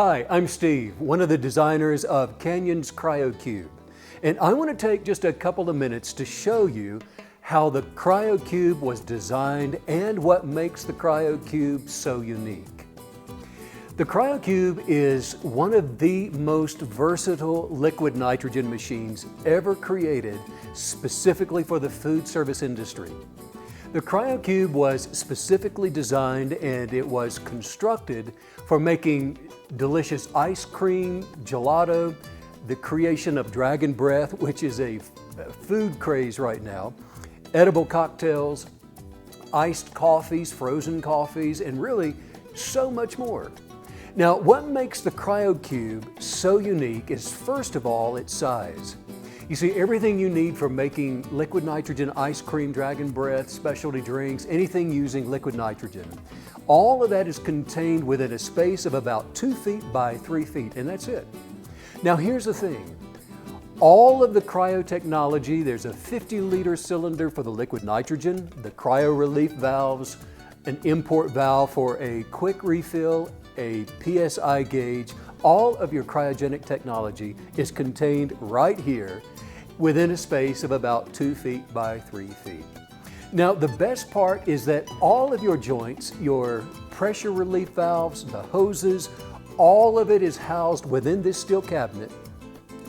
Hi, I'm Steve, one of the designers of Canyon's Cryo-Cube. And I want to take just a couple of minutes to show you how the Cryo-Cube was designed and what makes the Cryo-Cube so unique. The Cryo-Cube is one of the most versatile liquid nitrogen machines ever created specifically for the food service industry. The Cryo-Cube was specifically designed and it was constructed for making delicious ice cream, gelato, the creation of dragon breath, which is a food craze right now, edible cocktails, iced coffees, frozen coffees, and really so much more. Now, what makes the Cryo-Cube so unique is, first of all, its size. You see, everything you need for making liquid nitrogen ice cream, dragon breath, specialty drinks, anything using liquid nitrogen, all of that is contained within a space of about 2 feet by 3 feet, and that's it. Now, here's the thing. All of the cryo technology, there's a 50-liter cylinder for the liquid nitrogen, the cryo relief valves, an import valve for a quick refill, a PSI gauge. All of your cryogenic technology is contained right here within a space of about 2 feet by 3 feet. Now, the best part is that all of your joints, your pressure relief valves, the hoses, all of it is housed within this steel cabinet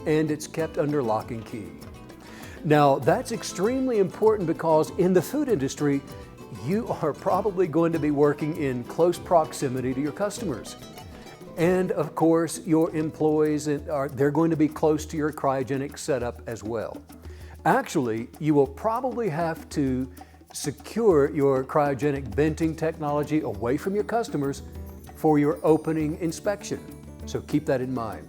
and it's kept under lock and key. Now, that's extremely important because in the food industry, you are probably going to be working in close proximity to your customers. And of course, your employees, they're going to be close to your cryogenic setup as well. Actually, you will probably have to secure your cryogenic venting technology away from your customers for your opening inspection. So keep that in mind.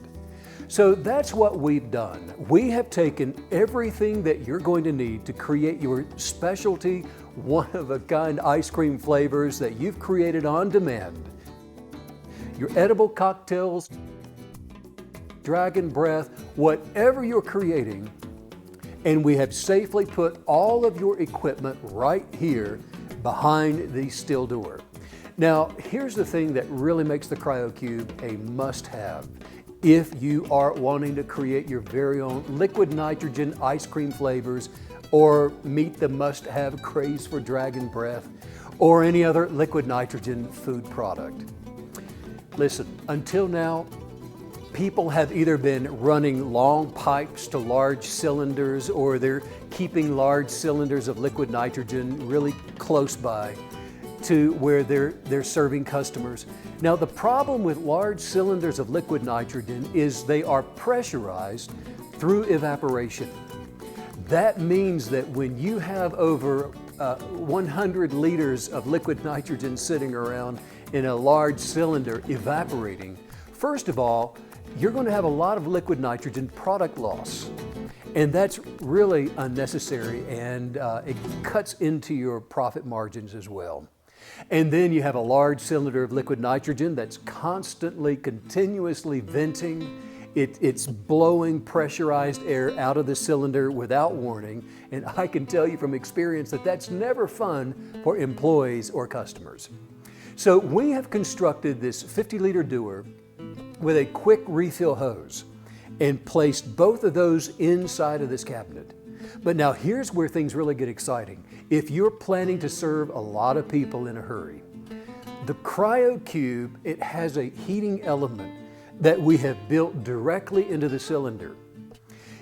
So that's what we've done. We have taken everything that you're going to need to create your specialty, one-of-a-kind ice cream flavors that you've created on demand. Your edible cocktails, dragon breath, whatever you're creating, and we have safely put all of your equipment right here behind the steel door. Now, here's the thing that really makes the Cryo-Cube a must-have if you are wanting to create your very own liquid nitrogen ice cream flavors or meet the must-have craze for dragon breath or any other liquid nitrogen food product. Listen, until now, people have either been running long pipes to large cylinders or they're keeping large cylinders of liquid nitrogen really close by to where they're serving customers. Now, the problem with large cylinders of liquid nitrogen is they are pressurized through evaporation. That means that when you have over 100 liters of liquid nitrogen sitting around in a large cylinder evaporating, first of all, you're going to have a lot of liquid nitrogen product loss. And that's really unnecessary and it cuts into your profit margins as well. And then you have a large cylinder of liquid nitrogen that's constantly, continuously venting. It's blowing pressurized air out of the cylinder without warning. And I can tell you from experience that that's never fun for employees or customers. So we have constructed this 50-liter dewar with a quick refill hose and placed both of those inside of this cabinet. But now here's where things really get exciting. If you're planning to serve a lot of people in a hurry, the Cryo-Cube, it has a heating element that we have built directly into the cylinder.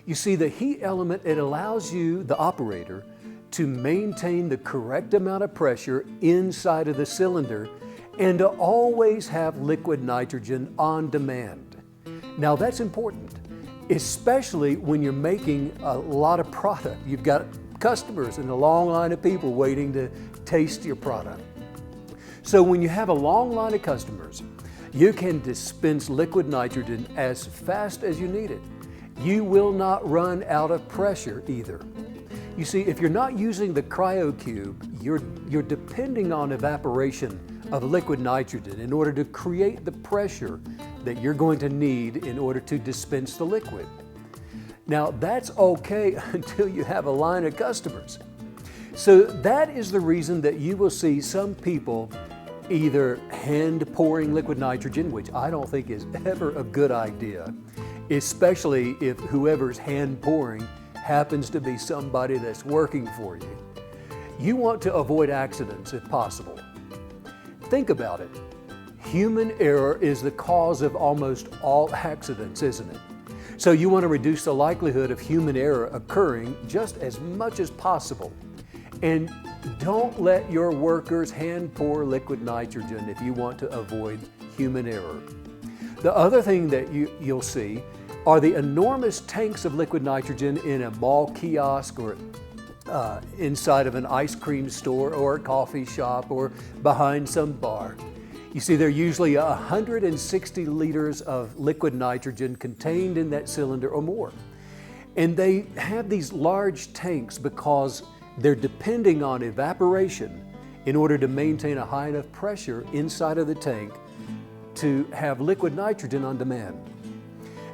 You see, the heat element, it allows you, the operator, to maintain the correct amount of pressure inside of the cylinder and to always have liquid nitrogen on demand. Now that's important, especially when you're making a lot of product. You've got customers and a long line of people waiting to taste your product. So when you have a long line of customers, you can dispense liquid nitrogen as fast as you need it. You will not run out of pressure either. You see, if you're not using the Cryo-Cube, you're depending on evaporation of liquid nitrogen in order to create the pressure that you're going to need in order to dispense the liquid. Now, that's okay until you have a line of customers. So that is the reason that you will see some people either hand pouring liquid nitrogen, which I don't think is ever a good idea, especially if whoever's hand pouring happens to be somebody that's working for you. You want to avoid accidents if possible. Think about it. Human error is the cause of almost all accidents, isn't it? So you want to reduce the likelihood of human error occurring just as much as possible. And don't let your workers hand pour liquid nitrogen if you want to avoid human error. The other thing that you'll see are the enormous tanks of liquid nitrogen in a mall kiosk or inside of an ice cream store or a coffee shop or behind some bar. You see, there are usually 160 liters of liquid nitrogen contained in that cylinder or more. And they have these large tanks because they're depending on evaporation in order to maintain a high enough pressure inside of the tank to have liquid nitrogen on demand.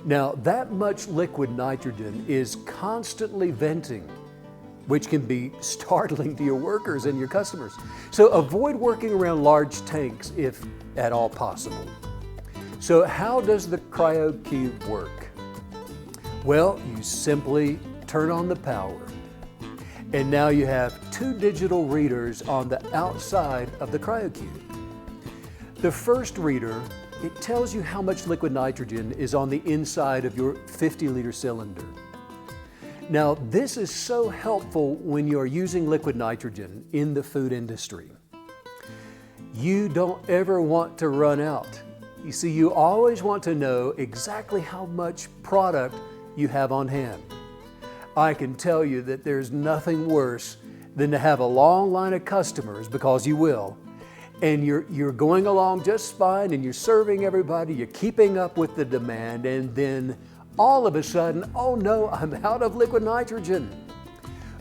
Now, that much liquid nitrogen is constantly venting, which can be startling to your workers and your customers. So avoid working around large tanks if at all possible. So how does the Cryo-Cube work? Well, you simply turn on the power. And now you have 2 digital readers on the outside of the Cryo-Cube. The first reader, it tells you how much liquid nitrogen is on the inside of your 50-liter cylinder. Now, this is so helpful when you're using liquid nitrogen in the food industry. You don't ever want to run out. You see, you always want to know exactly how much product you have on hand. I can tell you that there's nothing worse than to have a long line of customers, because you will, and you're going along just fine and you're serving everybody, you're keeping up with the demand, and then all of a sudden, oh no, I'm out of liquid nitrogen.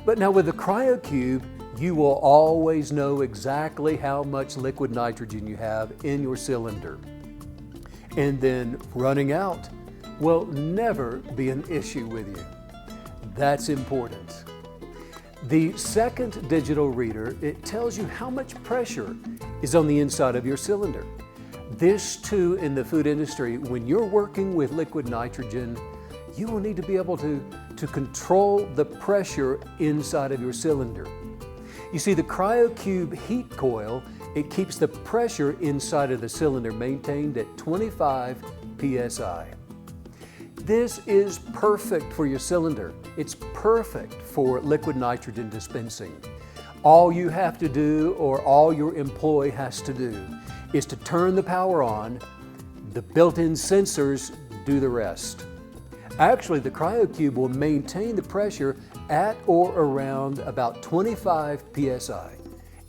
But now with the Cryo-Cube, you will always know exactly how much liquid nitrogen you have in your cylinder. And then running out will never be an issue with you. That's important. The second digital reader, it tells you how much pressure is on the inside of your cylinder. This too, in the food industry, when you're working with liquid nitrogen, you will need to be able to control the pressure inside of your cylinder. You see, the Cryo-Cube heat coil, it keeps the pressure inside of the cylinder maintained at 25 psi. This is perfect for your cylinder. It's perfect for liquid nitrogen dispensing. All you have to do, or all your employee has to do, is to turn the power on. The built-in sensors do the rest. Actually, the Cryo-Cube will maintain the pressure at or around about 25 psi.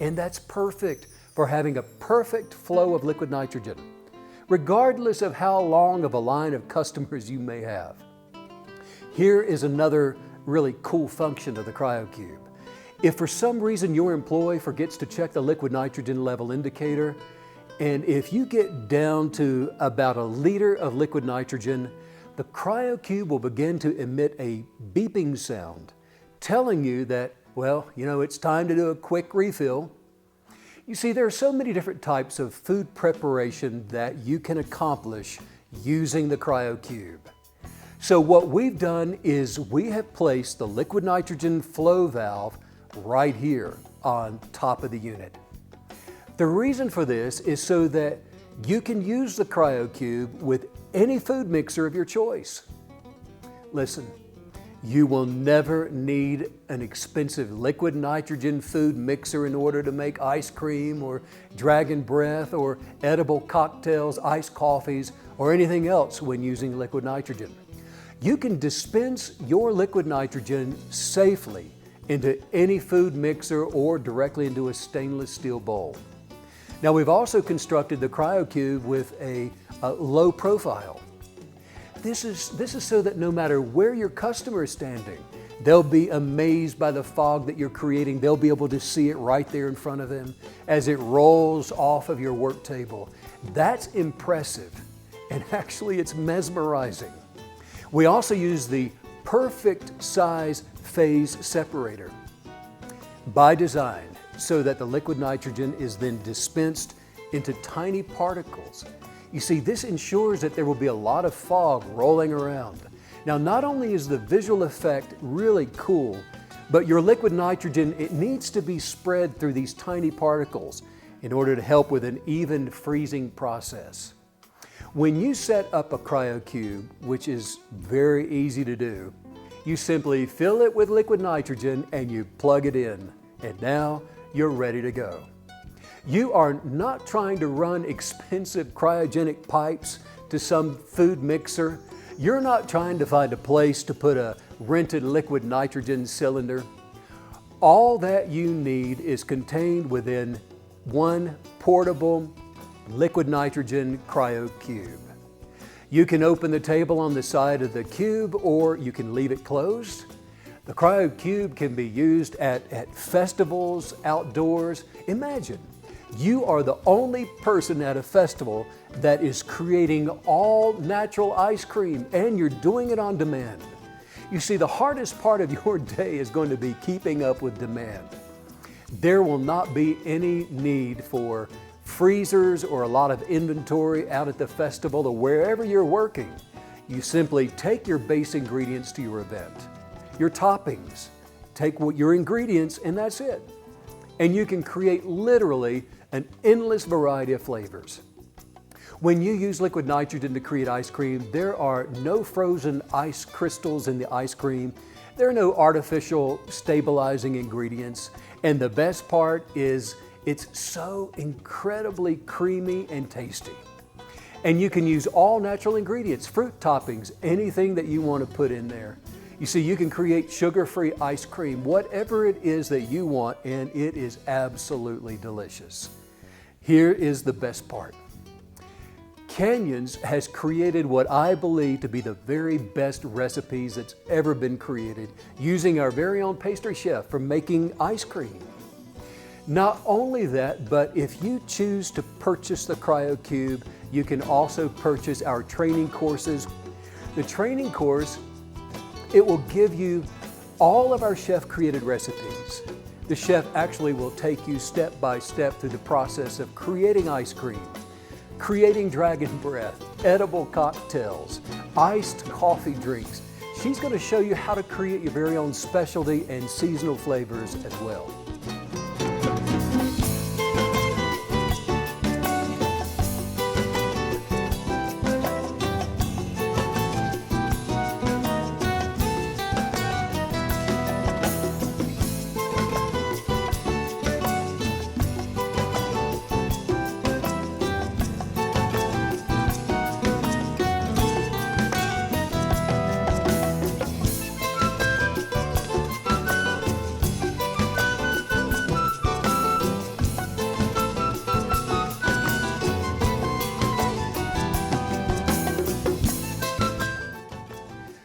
And that's perfect for having a perfect flow of liquid nitrogen, regardless of how long of a line of customers you may have. Here is another really cool function of the Cryo-Cube. If for some reason your employee forgets to check the liquid nitrogen level indicator, and if you get down to about a liter of liquid nitrogen, the Cryo-Cube will begin to emit a beeping sound, telling you that, well, it's time to do a quick refill. You see, there are so many different types of food preparation that you can accomplish using the Cryo-Cube. So what we've done is we have placed the liquid nitrogen flow valve right here on top of the unit. The reason for this is so that you can use the Cryo-Cube with any food mixer of your choice. Listen, you will never need an expensive liquid nitrogen food mixer in order to make ice cream or dragon breath or edible cocktails, iced coffees, or anything else when using liquid nitrogen. You can dispense your liquid nitrogen safely into any food mixer or directly into a stainless steel bowl. Now, we've also constructed the Cryo-Cube with a low profile. This is so that no matter where your customer is standing, they'll be amazed by the fog that you're creating. They'll be able to see it right there in front of them as it rolls off of your work table. That's impressive, and actually it's mesmerizing. We also use the perfect size phase separator by design, so that the liquid nitrogen is then dispensed into tiny particles. You see, this ensures that there will be a lot of fog rolling around. Now, not only is the visual effect really cool, but your liquid nitrogen, it needs to be spread through these tiny particles in order to help with an even freezing process. When you set up a Cryo-Cube, which is very easy to do, you simply fill it with liquid nitrogen and you plug it in, and now you're ready to go. You are not trying to run expensive cryogenic pipes to some food mixer. You're not trying to find a place to put a rented liquid nitrogen cylinder. All that you need is contained within one portable liquid nitrogen Cryo-Cube. You can open the table on the side of the cube, or you can leave it closed. The Cryo-Cube can be used at festivals, outdoors. Imagine, you are the only person at a festival that is creating all natural ice cream, and you're doing it on demand. You see, the hardest part of your day is going to be keeping up with demand. There will not be any need for freezers or a lot of inventory out at the festival or wherever you're working. You simply take your base ingredients to your event. Your toppings, take your ingredients, and that's it. And you can create literally an endless variety of flavors. When you use liquid nitrogen to create ice cream, there are no frozen ice crystals in the ice cream. There are no artificial stabilizing ingredients. And the best part is it's so incredibly creamy and tasty. And you can use all natural ingredients, fruit toppings, anything that you want to put in there. You see, you can create sugar-free ice cream, whatever it is that you want, and it is absolutely delicious. Here is the best part. Canyons has created what I believe to be the very best recipes that's ever been created, using our very own pastry chef for making ice cream. Not only that, but if you choose to purchase the Cryo-Cube, you can also purchase our training courses. The training course, it will give you all of our chef-created recipes. The chef actually will take you step by step through the process of creating ice cream, creating dragon breath, edible cocktails, iced coffee drinks. She's going to show you how to create your very own specialty and seasonal flavors as well.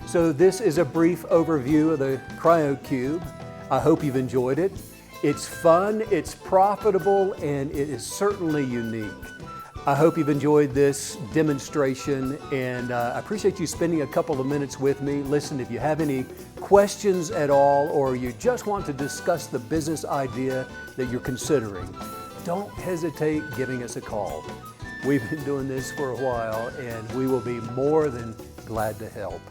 So this is a brief overview of the Cryo-Cube. I hope you've enjoyed it. It's fun, it's profitable, and it is certainly unique. I hope you've enjoyed this demonstration, and I appreciate you spending a couple of minutes with me. Listen, if you have any questions at all, or you just want to discuss the business idea that you're considering, don't hesitate giving us a call. We've been doing this for a while, and we will be more than glad to help.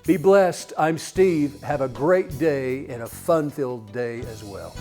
Be blessed. I'm Steve. Have a great day and a fun-filled day as well.